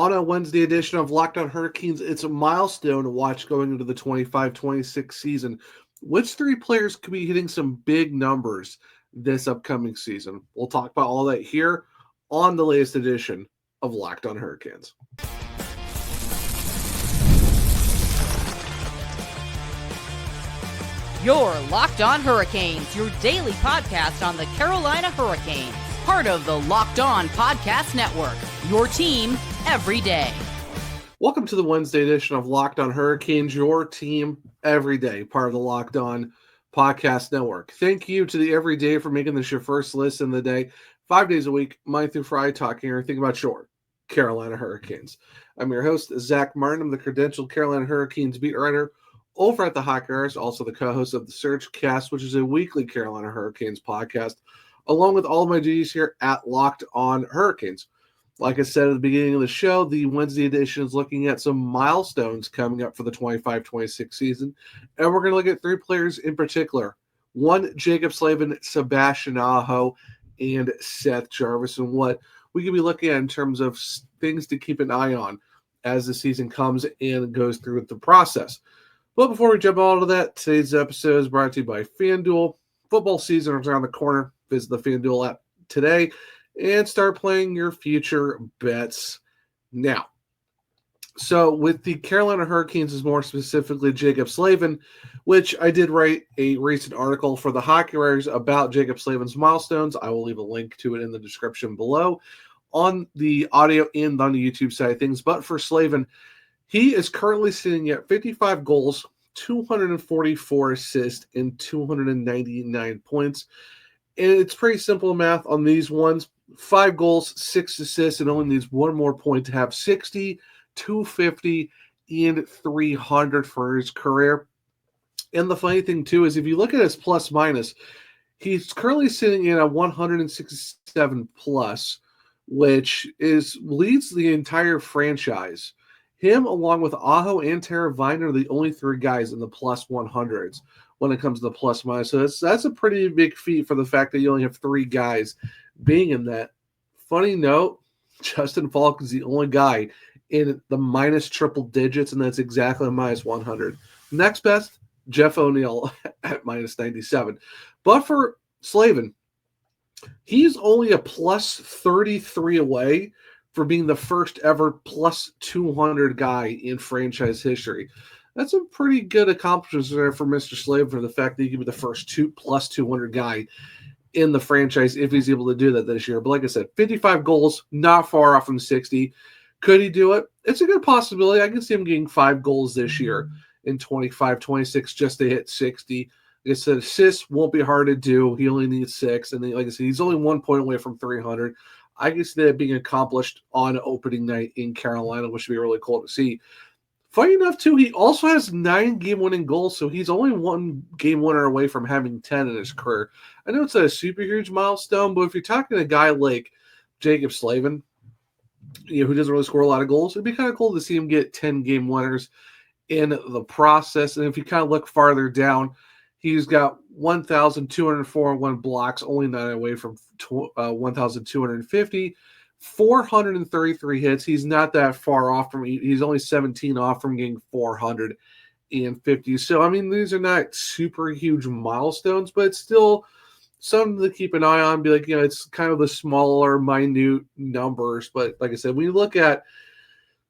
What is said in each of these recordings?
On a Wednesday edition of Locked On Hurricanes, it's a milestone to watch going into the 25-26 season. Which three players could be hitting some big numbers this upcoming season? We'll talk about all that here on the latest edition of Locked On Hurricanes. You're Locked On Hurricanes, your daily podcast on the Carolina Hurricanes. Part of the Locked On Podcast Network, your team every day. Welcome to the Wednesday edition of Locked On Hurricanes, your team every day, part of the Locked On Podcast Network. Thank you to the Everyday for making this your first listen of the day. 5 days a week, Monday through Friday, talking everything about your Carolina Hurricanes. I'm your host, Zach Martin. I'm the credentialed Carolina Hurricanes beat writer over at the Hockey Hours, also the co-host of the Surge Cast, which is a weekly Carolina Hurricanes podcast, along with all of my duties here at Locked On Hurricanes. Like I said at the beginning of the show, the Wednesday edition is looking at some milestones coming up for the 25-26 season, and we're going to look at three players in particular. One, Jaccob Slavin, Sebastian Aho, and Seth Jarvis, and what we could be looking at in terms of things to keep an eye on as the season comes and goes through the process. But before we jump on to that, today's episode is brought to you by FanDuel. Football season is around the corner. Visit the FanDuel app today and start playing your future bets now. So with the Carolina Hurricanes, more specifically Jaccob Slavin, which I did write a recent article for the Hockey Writers about Jaccob Slavin's milestones. I will leave a link to it in the description below on the audio and on the YouTube side of things. But for Slavin, he is currently sitting at 55 goals, 244 assists, and 299 points. And it's pretty simple math on these ones. 5 goals, 6 assists, and only needs one more point to have 60, 250, and 300 for his career. And the funny thing, too, is if you look at his plus-minus, he's currently sitting in a 167 plus, which leads the entire franchise. Him, along with Aho and Tara Viner, are the only three guys in the plus 100s when it comes to the plus minus. So that's a pretty big feat for the fact that you only have three guys being in that. Funny note, Justin Falk is the only guy in the minus triple digits, and that's exactly a minus 100. Next best, Jeff O'Neill at minus 97. But for Slavin, he's only a plus 33 away for being the first ever plus 200 guy in franchise history. That's a pretty good accomplishment there for Mr. Slavin, for the fact that he could be the first plus 200 guy in the franchise if he's able to do that this year. But like I said, 55 goals, not far off from 60. Could he do it? It's a good possibility. I can see him getting 5 goals this year in 25-26 just to hit 60. Like I said, assists won't be hard to do. He only needs 6. And then, like I said, he's only 1 point away from 300. I can see that being accomplished on opening night in Carolina, which would be really cool to see. Funny enough, too, he also has 9 game-winning goals, so he's only 1 game winner away from having 10 in his career. I know it's a super huge milestone, but if you're talking to a guy like Jaccob Slavin, who doesn't really score a lot of goals, it'd be kind of cool to see him get 10 game winners in the process. And if you kind of look farther down, he's got 1,241 blocks, only 9 away from 1,250. 433 hits. He's not that far off from. He's only 17 off from getting 450. So, I mean, these are not super huge milestones, but it's still something to keep an eye on. Be like, it's kind of the smaller, minute numbers. But like I said, when you look at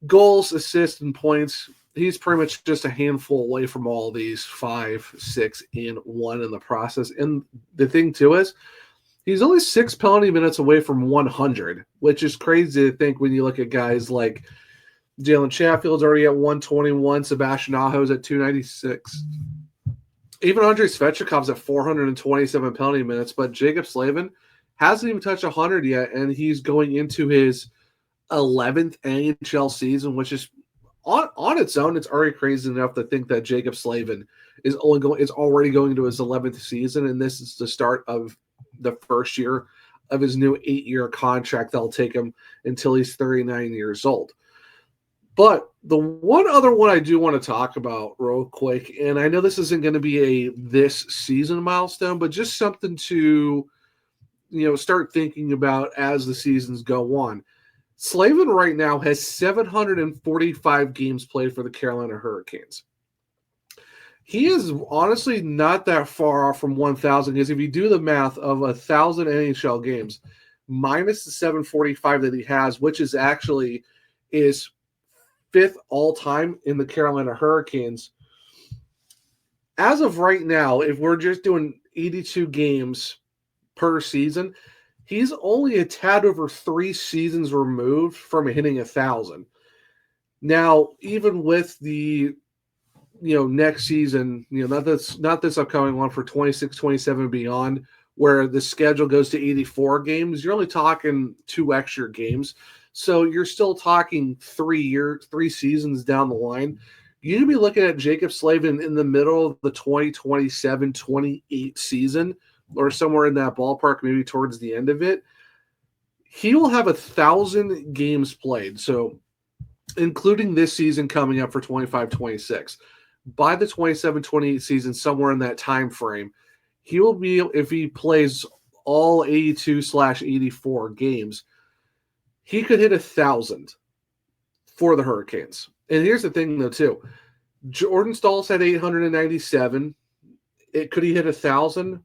goals, assists, and points, he's pretty much just a handful away from all these 5, 6, and 1 in the process. And the thing, too, is he's only 6 penalty minutes away from 100, which is crazy to think when you look at guys like Jalen Chaffield's already at 121, Sebastian Aho's at 296. Even Andrei Svechnikov's at 427 penalty minutes, but Jaccob Slavin hasn't even touched 100 yet, and he's going into his 11th NHL season, which is on its own, it's already crazy enough to think that Jaccob Slavin is already going into his 11th season, and this is the start of the first year of his new 8-year contract that'll take him until he's 39 years old. But the one other one I do want to talk about real quick, and I know this isn't going to be a this season milestone, but just something to start thinking about as the seasons go on. Slavin right now has 745 games played for the Carolina Hurricanes. He is honestly not that far off from 1,000 because if you do the math of 1,000 NHL games minus the 745 that he has, which is actually is fifth all time in the Carolina Hurricanes. As of right now, if we're just doing 82 games per season, he's only a tad over 3 seasons removed from hitting 1,000. Now, even with the next season, not this upcoming one for 26, 27 and beyond, where the schedule goes to 84 games, you're only talking 2 extra games. So you're still talking 3 seasons down the line. You'd be looking at Jaccob Slavin in the middle of the 2027, 28 season, or somewhere in that ballpark, maybe towards the end of it. He will have 1,000 games played. So including this season coming up for 25-26. By the 27-28 season, somewhere in that time frame, he will be, if he plays all 82/84 games, he could hit 1,000 for the Hurricanes. And here's the thing, though, too. Jordan Staal's had 897. Could he hit 1,000?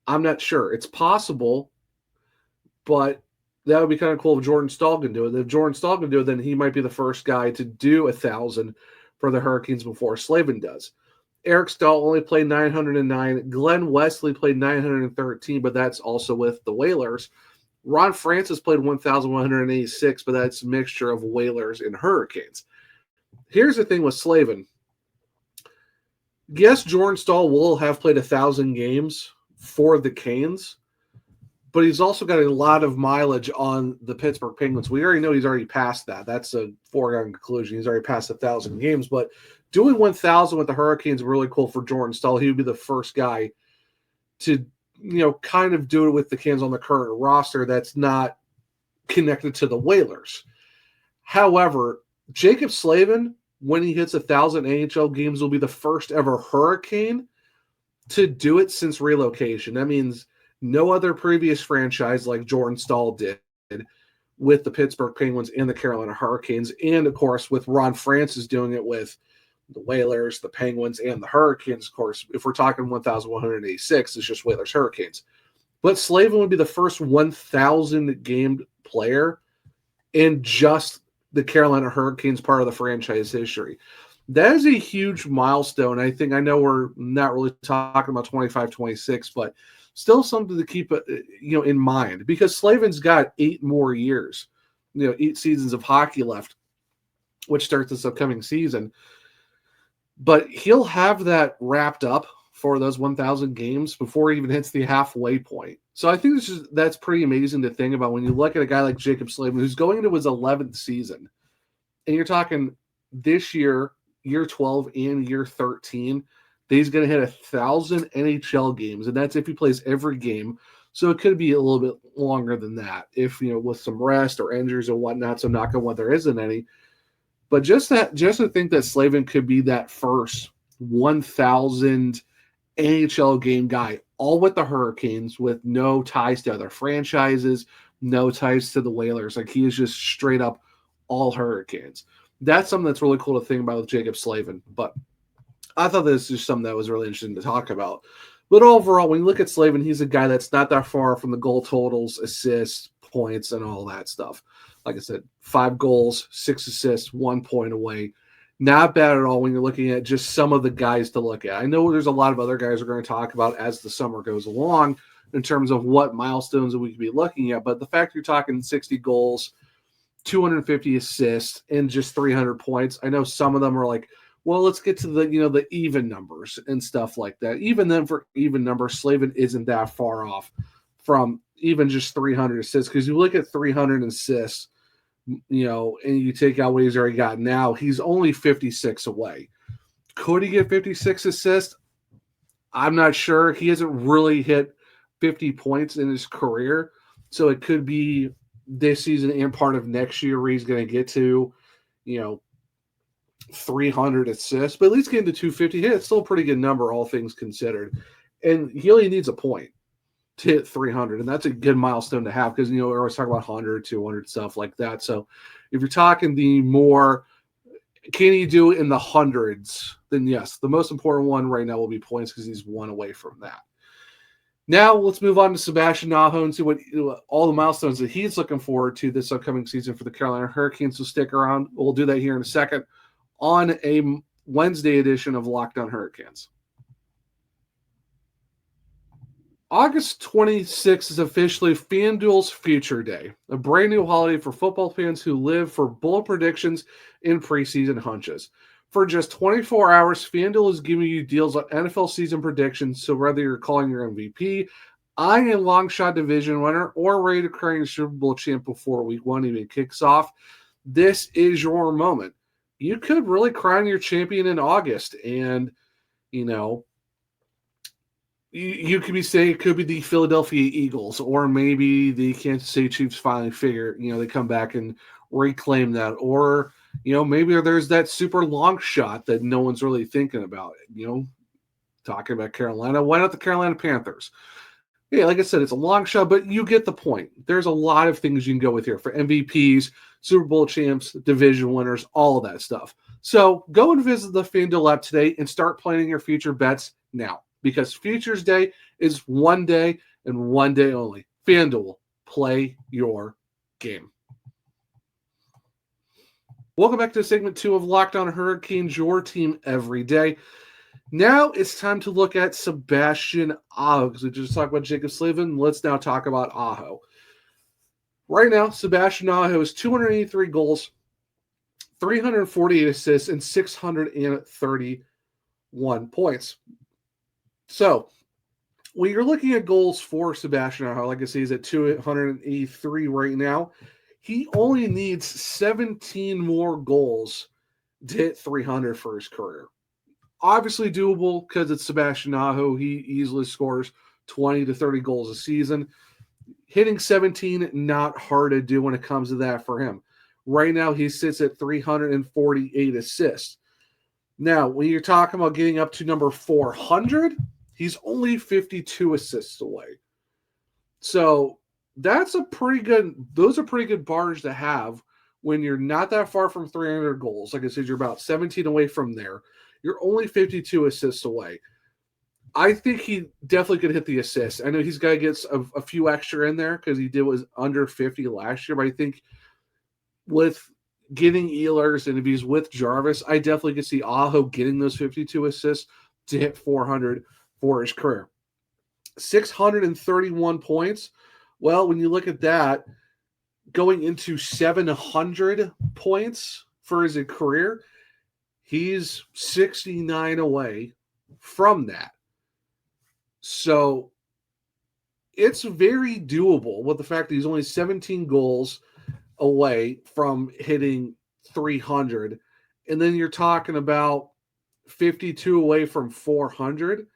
I'm not sure. It's possible, but that would be kind of cool if Jordan Staal can do it. If Jordan Staal can do it, then he might be the first guy to do 1,000 for the Hurricanes before Slavin does. Eric Staal only played 909. Glenn Wesley played 913, but that's also with the Whalers. Ron Francis played 1,186, but that's a mixture of Whalers and Hurricanes. Here's the thing with Slavin. Yes, Jordan Staal will have played 1,000 games for the Canes, but he's also got a lot of mileage on the Pittsburgh Penguins. We already know he's already passed that. That's a foregone conclusion. He's already passed 1,000 games, but doing 1,000 with the Hurricanes is really cool for Jordan Staal. He would be the first guy to, kind of do it with the Canes on the current roster that's not connected to the Whalers. However, Jaccob Slavin, when he hits 1,000 NHL games, will be the first ever Hurricane to do it since relocation. That means no other previous franchise like Jordan Staal did with the Pittsburgh Penguins and the Carolina Hurricanes. And, of course, with Ron Francis doing it with the Whalers, the Penguins, and the Hurricanes. Of course, if we're talking 1,186, it's just Whalers Hurricanes. But Slavin would be the first 1,000-game player in just the Carolina Hurricanes part of the franchise history. That is a huge milestone. I know we're not really talking about 25-26, but still something to keep in mind, because Slavin's got 8 more years, 8 seasons of hockey left, which starts this upcoming season. But he'll have that wrapped up for those 1,000 games before he even hits the halfway point. So I think that's pretty amazing to think about when you look at a guy like Jaccob Slavin, who's going into his 11th season. And you're talking this year, year 12 and year 13, that he's going to hit 1,000 NHL games. And that's if he plays every game. So it could be a little bit longer than that if, with some rest or injuries or whatnot. So knock on wood, there isn't any. But just to think that Slavin could be that first 1,000 NHL game guy, all with the Hurricanes, with no ties to other franchises, no ties to the Whalers. Like, he is just straight up all Hurricanes. That's something that's really cool to think about with Jaccob Slavin. But I thought this was just something that was really interesting to talk about. But overall, when you look at Slavin, he's a guy that's not that far from the goal totals, assists, points, and all that stuff. Like I said, 5 goals, 6 assists, 1 point away. Not bad at all when you're looking at just some of the guys to look at. I know there's a lot of other guys we're going to talk about as the summer goes along in terms of what milestones that we could be looking at. But the fact you're talking 60 goals, 250 assists, and just 300 points, I know some of them are like, well, let's get to the even numbers and stuff like that. Even then, for even numbers, Slavin isn't that far off from even just 300 assists, because you look at 300 assists, and you take out what he's already got now, he's only 56 away. Could he get 56 assists? I'm not sure. He hasn't really hit 50 points in his career, so it could be this season and part of next year where he's going to get to, 300 assists, but at least getting to 250. Hey, it's still a pretty good number, all things considered. And he only needs a point to hit 300. And that's a good milestone to have because, we're always talking about 100, 200, stuff like that. So if you're talking the more, can he do it in the hundreds, then yes, the most important one right now will be points because he's one away from that. Now let's move on to Sebastian Aho and see what all the milestones that he's looking forward to this upcoming season for the Carolina Hurricanes. So stick around. We'll do that here in a second on a Wednesday edition of Locked On Hurricanes. August 26th is officially FanDuel's Future Day, a brand new holiday for football fans who live for bold predictions and preseason hunches. For just 24 hours, FanDuel is giving you deals on NFL season predictions, so whether you're calling your MVP, eyeing a long shot division winner, or ready to crown your Super Bowl champ before Week 1 even kicks off, this is your moment. You could really crown your champion in August, and, you could be saying it could be the Philadelphia Eagles, or maybe the Kansas City Chiefs finally figure, they come back and reclaim that, or maybe there's that super long shot that no one's really thinking about. Talking about Carolina, why not the Carolina Panthers? Yeah, like I said, it's a long shot, but you get the point. There's a lot of things you can go with here for MVPs, Super Bowl champs, division winners, all of that stuff. So go and visit the FanDuel app today and start planning your future bets now, because Futures Day is one day and one day only. FanDuel, play your game. Welcome back to segment 2 of Locked On Hurricanes, your team every day. Now it's time to look at Sebastian Aho, because we just talked about Jaccob Slavin. Let's now talk about Aho. Right now, Sebastian Aho has 283 goals, 348 assists, and 631 points. So when you're looking at goals for Sebastian Aho, like I say, he's at 283 right now. He only needs 17 more goals to hit 300 for his career. Obviously doable because it's Sebastian Aho. He easily scores 20 to 30 goals a season. Hitting 17, not hard to do when it comes to that for him. Right now, he sits at 348 assists. Now, when you're talking about getting up to number 400, he's only 52 assists away. So those are pretty good bars to have when you're not that far from 300 goals. Like I said, you're about 17 away from there. You're only 52 assists away. I think he definitely could hit the assists. I know he's got to get a few extra in there because he was under 50 last year. But I think with getting Ehlers and if he's with Jarvis, I definitely could see Aho getting those 52 assists to hit 400 for his career. 631 points. Well, when you look at that, going into 700 points for his career, he's 69 away from that. So it's very doable with the fact that he's only 17 goals away from hitting 300. And then you're talking about 52 away from 400.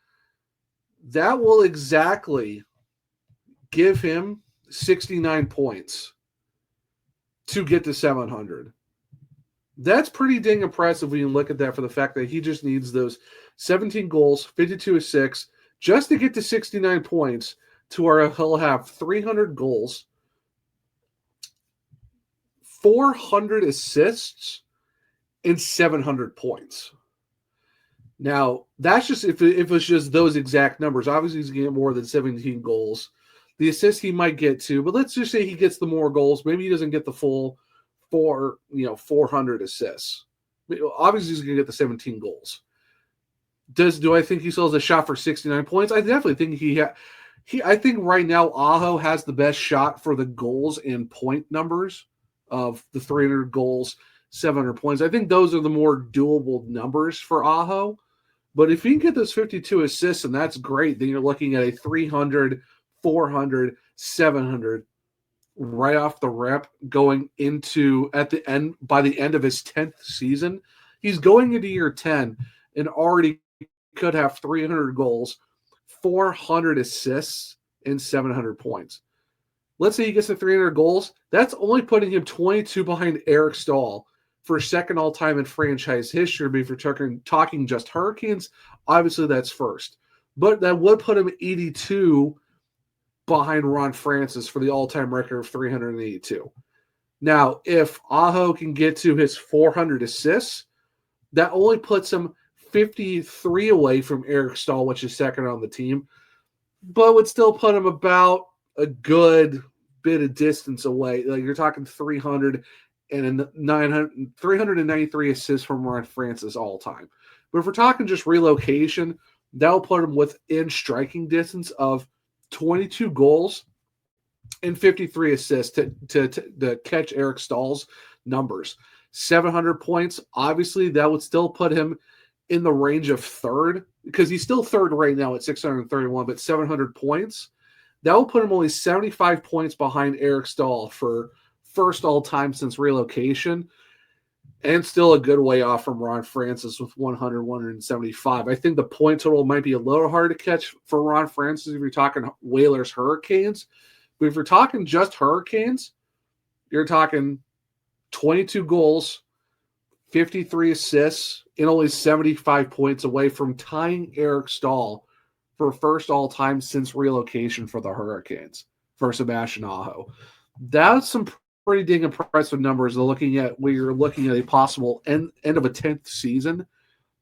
That will exactly give him 69 points to get to 700. That's pretty dang impressive when you look at that for the fact that he just needs those 17 goals, 52 assists, just to get to 69 points to where he'll have 300 goals, 400 assists, and 700 points. Now, that's just if it's just those exact numbers. Obviously, he's going to get more than 17 goals. The assists he might get to, but let's just say he gets the more goals. Maybe he doesn't get the full 400 assists. Obviously, he's going to get the 17 goals. Do I think he still has a shot for 69 points? I definitely think I think right now Aho has the best shot for the goals and point numbers of the 300 goals, 700 points. I think those are the more doable numbers for Aho. But if he can get those 52 assists, and that's great, then you're looking at a 300, 400, 700 right off the rip going into by the end of his 10th season. He's going into year 10 and already could have 300 goals, 400 assists, and 700 points. Let's say he gets to 300 goals. That's only putting him 22 behind Eric Stahl for second all-time in franchise history. But if you're talking just Hurricanes, obviously that's first. But that would put him 82 behind Ron Francis for the all-time record of 382. Now, if Aho can get to his 400 assists, that only puts him 53 away from Eric Staal, which is second on the team, but would still put him about a good bit of distance away. Like you're talking 393 assists from Ron Francis all time. But if we're talking just relocation, that'll put him within striking distance of 22 goals and 53 assists to catch Eric Staal's numbers. 700 points, obviously, that would still put him in the range of third, because he's still third right now at 631, but 700 points, that will put him only 75 points behind Eric Staal for first all-time since relocation, and still a good way off from Ron Francis with 100, 175. I think the point total might be a little hard to catch for Ron Francis if you're talking Whalers Hurricanes, but if you're talking just Hurricanes, you're talking 22 goals, 53 assists, and only 75 points away from tying Eric Staal for first all-time since relocation for the Hurricanes for Sebastian Aho. That's some pretty dang impressive numbers looking at where you're looking at a possible end of a 10th season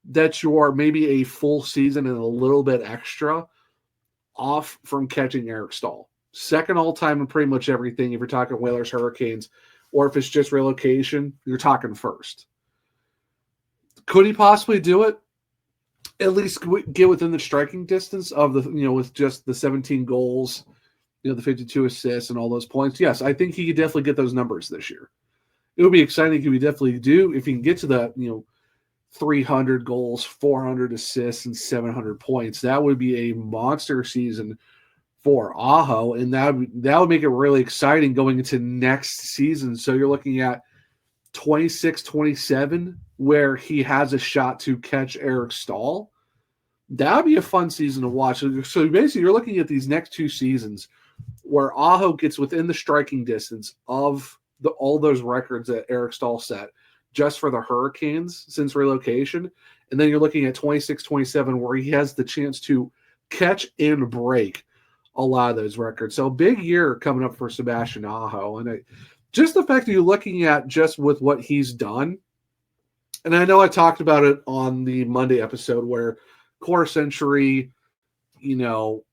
that you're maybe a full season and a little bit extra off from catching Eric Staal. Second all-time in pretty much everything if you're talking Whalers Hurricanes, or if it's just relocation, you're talking first. Could he possibly do it? At least get within the striking distance of the, with just the 17 goals, the 52 assists and all those points. Yes, I think he could definitely get those numbers this year. It would be exciting if he definitely do, if he can get to the, 300 goals, 400 assists, and 700 points. That would be a monster season for Aho, and that would make it really exciting going into next season. So you're looking at 26-27, where he has a shot to catch Eric Staal. That would be a fun season to watch. So basically, you're looking at these next two seasons where Aho gets within the striking distance of all those records that Eric Staal set just for the Hurricanes since relocation. And then you're looking at 26-27, where he has the chance to catch and break a lot of those records. So big year coming up for Sebastian Aho. And just the fact that you're looking at just with what he's done, and I know I talked about it on the Monday episode where quarter century, Mount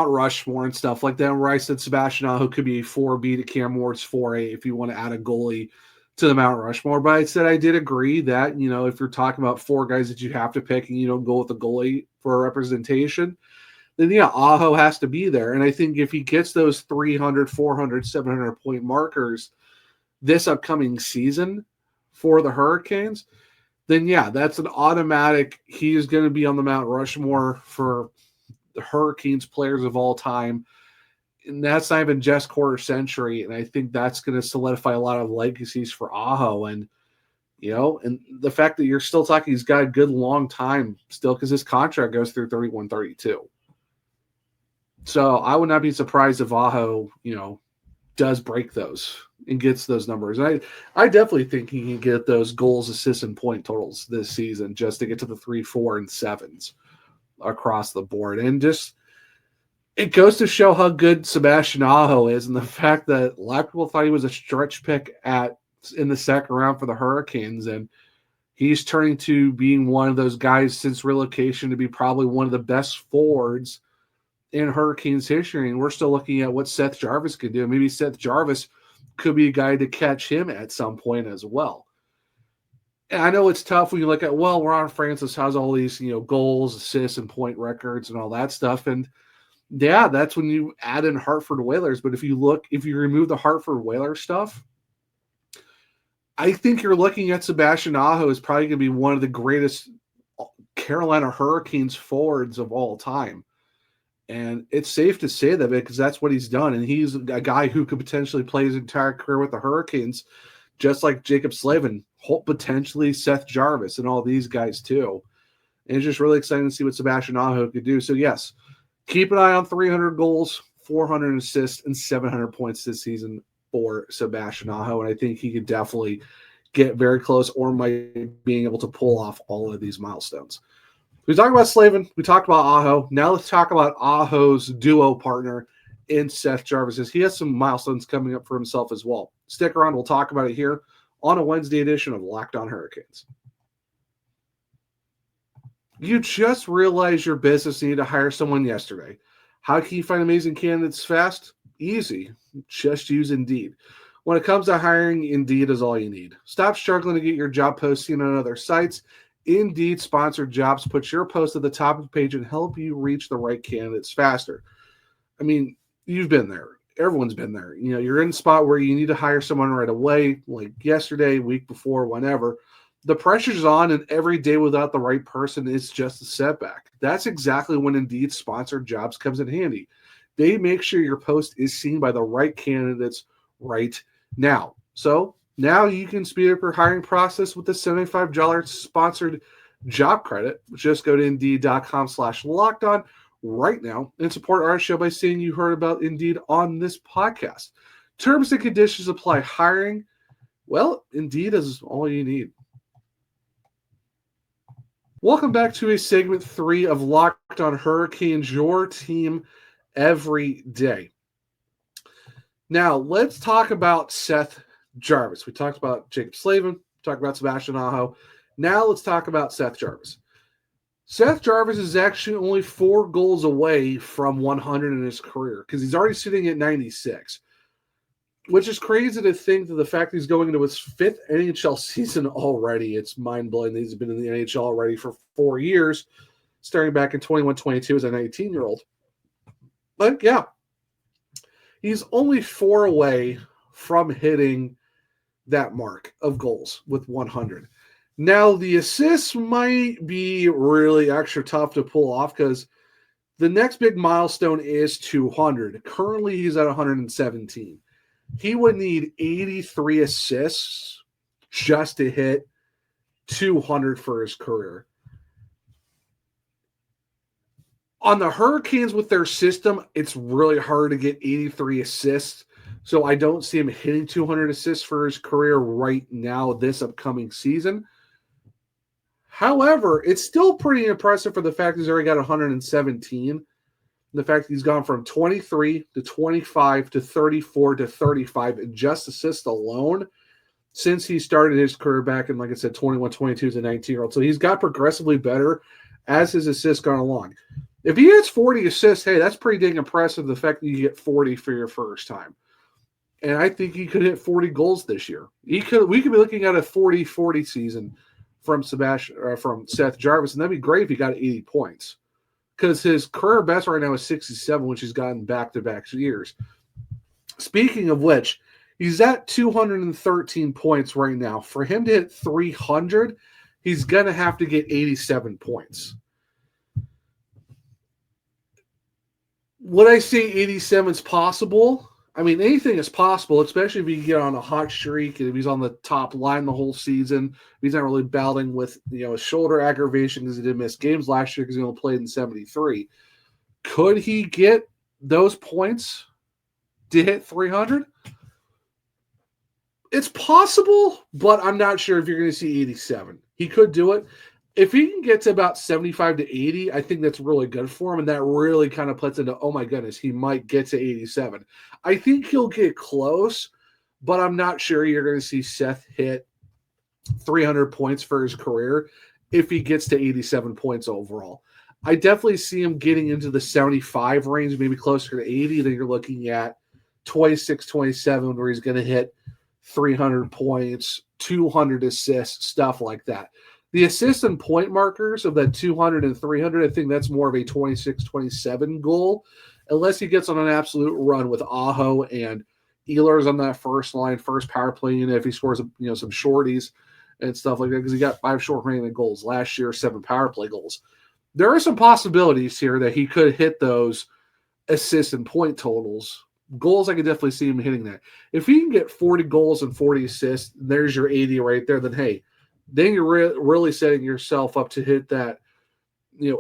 Rushmore and stuff like that, where I said Sebastian Aho could be a 4B to Cam Ward's 4A if you want to add a goalie to the Mount Rushmore. But I said I did agree that, if you're talking about four guys that you have to pick and you don't go with the goalie for a representation, then Aho has to be there. And I think if he gets those 300, 400, 700 point markers this upcoming season for the Hurricanes, then that's an automatic. He is going to be on the Mount Rushmore for the Hurricanes players of all time. And that's not even just quarter century. And I think that's going to solidify a lot of legacies for Aho. And, and the fact that you're still talking, he's got a good long time still because his contract goes through 31, 32. So I would not be surprised if Aho, does break those and gets those numbers. And I definitely think he can get those goals, assists, and point totals this season just to get to the 3, 4, and 7s across the board. And just it goes to show how good Sebastian Aho is, and the fact that a lot of people thought he was a stretch pick in the second round for the Hurricanes, and he's turning to being one of those guys since relocation to be probably one of the best forwards in Hurricanes history. And we're still looking at what Seth Jarvis could do. Maybe Seth Jarvis could be a guy to catch him at some point as well. And I know it's tough when you look at, Ron Francis has all these, goals, assists, and point records and all that stuff. And that's when you add in Hartford Whalers. But if you remove the Hartford Whalers stuff, I think you're looking at Sebastian Aho is probably going to be one of the greatest Carolina Hurricanes forwards of all time. And it's safe to say that because that's what he's done. And he's a guy who could potentially play his entire career with the Hurricanes, just like Jaccob Slavin, potentially Seth Jarvis, and all these guys too. And it's just really exciting to see what Sebastian Aho could do. So, yes, keep an eye on 300 goals, 400 assists, and 700 points this season for Sebastian Aho. And I think he could definitely get very close or might being able to pull off all of these milestones. We talked about Slavin. We talked about Aho. Now let's talk about Aho's duo partner in Seth Jarvis. He has some milestones coming up for himself as well. Stick around. We'll talk about it here on a Wednesday edition of Locked On Hurricanes. You just realized your business needed to hire someone yesterday. How can you find amazing candidates fast? Easy. Just use Indeed. When it comes to hiring, Indeed is all you need. Stop struggling to get your job posting on other sites. Indeed sponsored jobs put your post at the top of the page and help you reach the right candidates faster. I mean, you've been there. Everyone's been there. You know, you're in a spot where you need to hire someone right away, like yesterday, week before, whenever. The pressure's on, and every day without the right person is just a setback. That's exactly when Indeed sponsored jobs comes in handy. They make sure your post is seen by the right candidates right now. So now you can speed up your hiring process with the $75 sponsored job credit. Just go to Indeed.com/lockedon right now and support our show by saying you heard about Indeed on this podcast. Terms and conditions apply. Hiring, well, Indeed is all you need. Welcome back to a segment 3 of Locked On Hurricanes, your team every day. Now, let's talk about Seth Jarvis. We talked about Jaccob Slavin, talked about Sebastian Aho. Now let's talk about Seth Jarvis. Seth Jarvis is actually only 4 goals away from 100 in his career because he's already sitting at 96, which is crazy to think that the fact that he's going into his 5th NHL season already. It's mind-blowing that he's been in the NHL already for 4 years, starting back in 21-22 as a 19-year-old. But yeah, he's only 4 away from hitting that mark of goals with 100. Now, the assists might be really extra tough to pull off because the next big milestone is 200. Currently, he's at 117. He would need 83 assists just to hit 200 for his career. On the Hurricanes with their system, it's really hard to get 83 assists. So I don't see him hitting 200 assists for his career right now this upcoming season. However, it's still pretty impressive for the fact he's already got 117. The fact that he's gone from 23 to 25 to 34 to 35 in just assists alone since he started his career back in, like I said, 21-22 as a 19-year-old. So he's got progressively better as his assists gone along. If he hits 40 assists, hey, that's pretty dang impressive, the fact that you get 40 for your first time. And I think he could hit 40 goals this year. We could be looking at a 40-40 season from Seth Jarvis, and that'd be great if he got 80 points. Because his career best right now is 67, which he's gotten back-to-back years. Speaking of which, he's at 213 points right now. For him to hit 300, he's going to have to get 87 points. Would I say 87 is possible? I mean, anything is possible, especially if you get on a hot streak and if he's on the top line the whole season. He's not really battling with, a shoulder aggravation because he did miss games last year because he only played in 73. Could he get those points to hit 300? It's possible, but I'm not sure if you're going to see 87. He could do it. If he can get to about 75 to 80, I think that's really good for him, and that really kind of puts into, oh my goodness, he might get to 87. I think he'll get close, but I'm not sure you're going to see Seth hit 300 points for his career if he gets to 87 points overall. I definitely see him getting into the 75 range, maybe closer to 80. Then you're looking at 26, 27, where he's going to hit 300 points, 200 assists, stuff like that. The assist and point markers of that 200 and 300, I think that's more of a 26, 27 goal, unless he gets on an absolute run with Aho and Ehlers on that first line, first power play unit, if he scores some shorties and stuff like that, because he got 5 short-handed goals last year, 7 power play goals. There are some possibilities here that he could hit those assist and point totals. Goals, I could definitely see him hitting that. If he can get 40 goals and 40 assists, there's your 80 right there, then hey, then you're really setting yourself up to hit that,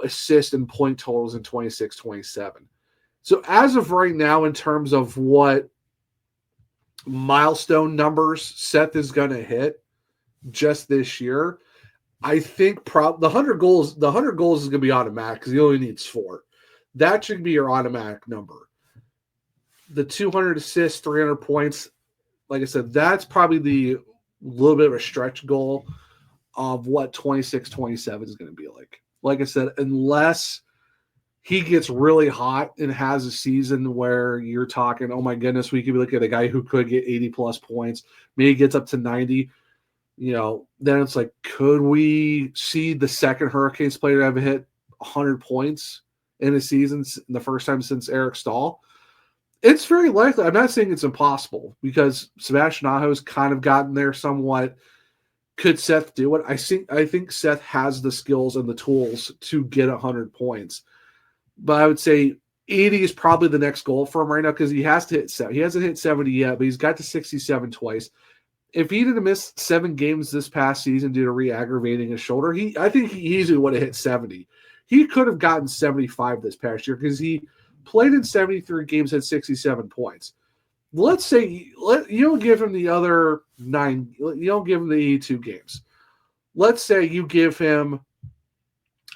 assist and point totals in 26, 27. So as of right now, in terms of what milestone numbers Seth is going to hit just this year, I think the 100 goals is going to be automatic because he only needs 4. That should be your automatic number. The 200 assists, 300 points, like I said, that's probably the little bit of a stretch goal of what 26-27 is going to be like. Like I said, unless he gets really hot and has a season where you're talking, oh my goodness, we could be looking at a guy who could get 80 plus points, maybe gets up to 90. Then it's like, could we see the second Hurricanes player to have hit 100 points in a season, the first time since Eric Stahl? It's very likely. I'm not saying it's impossible because Sebastian Aho's kind of gotten there somewhat. Could Seth do it? I think Seth has the skills and the tools to get 100 points. But I would say 80 is probably the next goal for him right now because he has to hit 70. He hasn't hit 70 yet, but he's got to 67 twice. If he didn't miss 7 games this past season due to re-aggravating his shoulder, I think he easily would have hit 70. He could have gotten 75 this past year because he played in 73 games, had 67 points. Let's say you don't give him the other 9. You don't give him the 82 games. Let's say you give him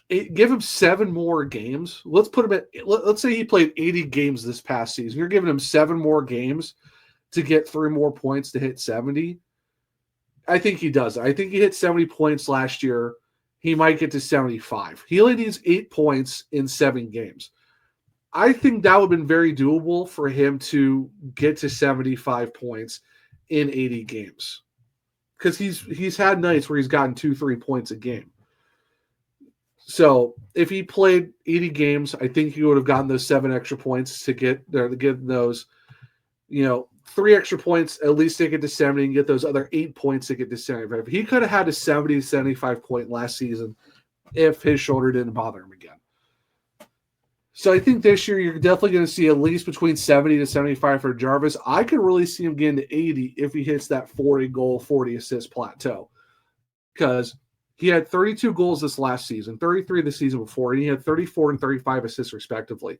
7 more games. Let's put him at. Let's say he played 80 games this past season. You're giving him 7 more games to get 3 more points to hit 70. I think he does. I think he hit 70 points last year. He might get to 75. He only needs 8 points in 7 games. I think that would have been very doable for him to get to 75 points in 80 games. Because he's had nights where he's gotten 2-3 points a game. So if he played 80 games, I think he would have gotten those 7 extra points to get those, 3 extra points, at least to get to 70 and get those other 8 points to get to 75. He could have had a 70 to 75 point last season if his shoulder didn't bother him again. So I think this year you're definitely going to see at least between 70 to 75 for Jarvis. I could really see him getting to 80 if he hits that 40 goal, 40 assist plateau. Because he had 32 goals this last season, 33 the season before, and he had 34 and 35 assists respectively.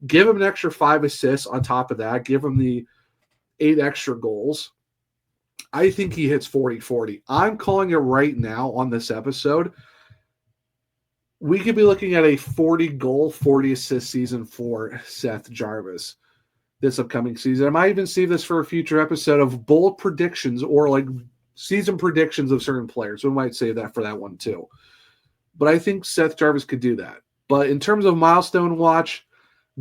Give him an extra 5 assists on top of that. Give him the 8 extra goals. I think he hits 40-40. I'm calling it right now on this episode. We could be looking at a 40-goal, 40-assist season for Seth Jarvis this upcoming season. I might even see this for a future episode of bold predictions or like season predictions of certain players. We might say that for that one too. But I think Seth Jarvis could do that. But in terms of milestone watch,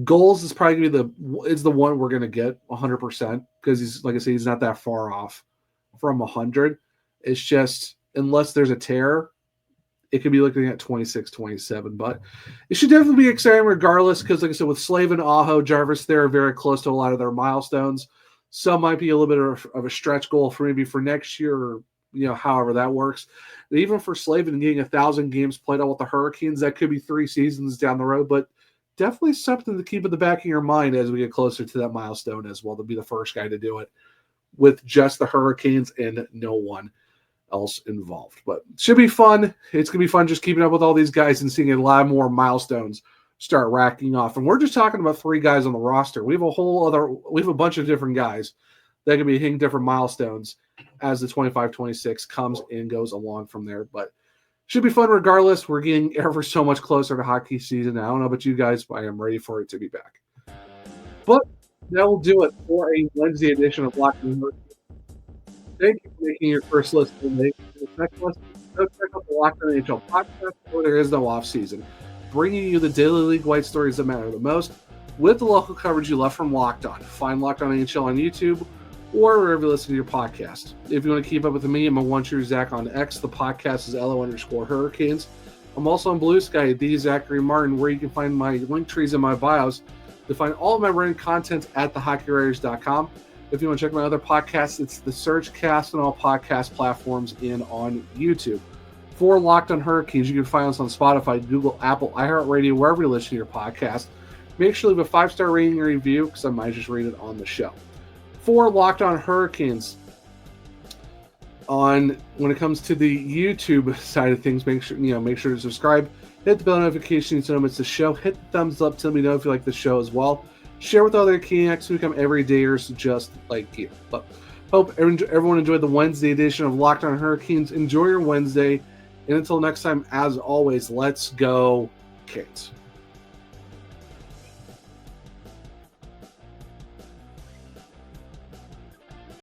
goals is probably going to be the one we're going to get 100% because he's, like I say, he's not that far off from 100. It's just unless there's a tear, it could be looking at 26-27, but it should definitely be exciting regardless because, like I said, with Slavin, Aho, Jarvis, they're very close to a lot of their milestones. Some might be a little bit of a stretch goal for maybe for next year or, however that works. But even for Slavin getting 1,000 games played out with the Hurricanes, that could be 3 seasons down the road, but definitely something to keep in the back of your mind as we get closer to that milestone as well, to be the first guy to do it with just the Hurricanes and no one else involved. But it should be fun. It's going to be fun just keeping up with all these guys and seeing a lot more milestones start racking off. And we're just talking about 3 guys on the roster. We have a bunch of different guys that can be hitting different milestones as the 25-26 comes and goes along from there. But should be fun regardless. We're getting ever so much closer to hockey season. I don't know about you guys, but I am ready for it to be back. But that will do it for a Wednesday edition of Locked On Hurricanes. Thank you for making your first listen today. Check out the Locked On NHL podcast where there is no off season, bringing you the daily league-wide stories that matter the most with the local coverage you love from Locked On. Find Locked On NHL on YouTube or wherever you listen to your podcast. If you want to keep up with me, I'm a one-true Zach on X. The podcast is LO_Hurricanes. I'm also on Blue Sky, the Zachary Martin, where you can find my link trees in my bios to find all of my written content at thehockeywriters.com. If you want to check my other podcasts, it's the Surge Cast on all podcast platforms and on YouTube. For Locked On Hurricanes, you can find us on Spotify, Google, Apple, iHeartRadio, wherever you listen to your podcast. Make sure to leave a 5-star rating and review because I might just read it on the show. For Locked On Hurricanes, when it comes to the YouTube side of things, make sure to subscribe, hit the bell notification so you know it's the show, hit the thumbs up to let me know if you like the show as well. Share with other Canucks who become everydayers just like you. But hope everyone enjoyed the Wednesday edition of Locked On Hurricanes. Enjoy your Wednesday, And until next time, as always, let's go Canes.